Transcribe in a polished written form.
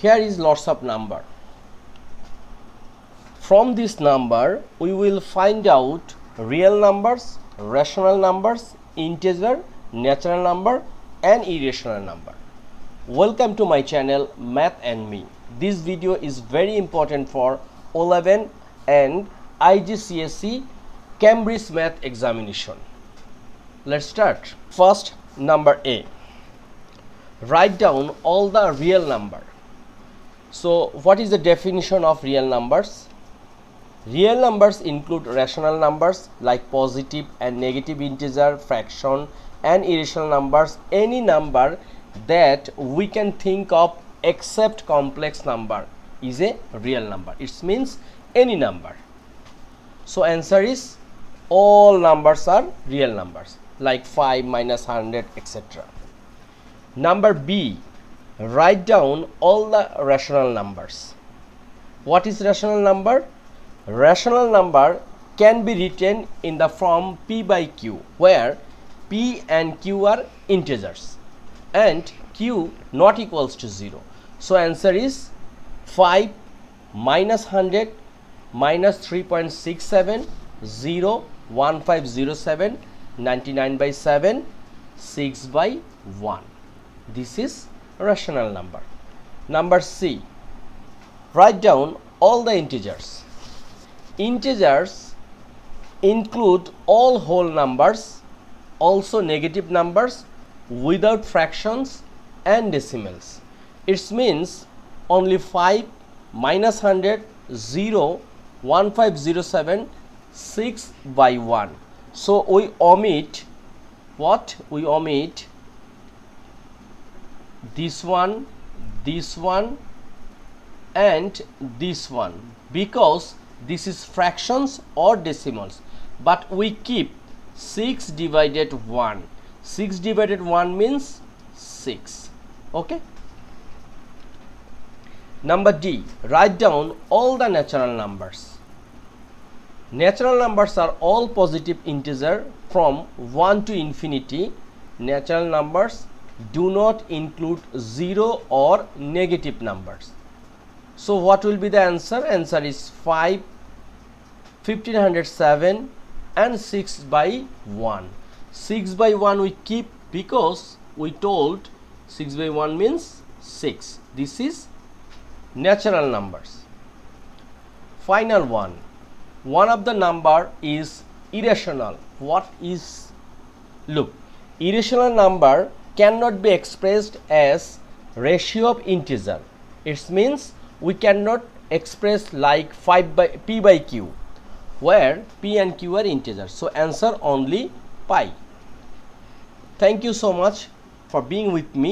here is lots of number. From this number we will find out real numbers, rational numbers, integer, natural number and irrational number. Welcome to my channel Math and Me. This video is very important for O11 and IGCSE Cambridge Math examination. Let's start. First, number A. Write down all the real number. So what is the definition of real numbers? Real numbers include rational numbers like positive and negative integer, fraction and irrational numbers. Any number that we can think of except complex number is a real number. It means any number. So answer is all numbers are real numbers like 5, minus 100, etc. Number B. Write down all the rational numbers. What is rational number? Rational number can be written in the form P by Q, where P and Q are integers and Q not equals to 0. So answer is 5 minus 100 minus 3.67 0 1507 99 by 7 6 by 1. This is rational number. Number C. Write down all the integers. Integers include all whole numbers, also negative numbers without fractions and decimals. It means only 5 minus 100 0 1507 6 by 1. So we omit what? We omit this one and this one because this is fractions or decimals, but we keep 6 divided 1. 6 divided 1 means 6. Okay. Number D. Write down all the natural numbers. Natural numbers are all positive integer from 1 to infinity. Natural numbers do not include 0 or negative numbers. So what will be the answer? Answer is 5, 1507 and 6 by 1. 6 by 1 we keep because we told 6 by 1 means 6. This is natural numbers. Final one. One of the number is irrational. What is? Look, irrational number cannot be expressed as ratio of integer. It means we cannot express like 5 by P by Q, where P and Q are integers. So answer only pi. Thank you so much for being with me.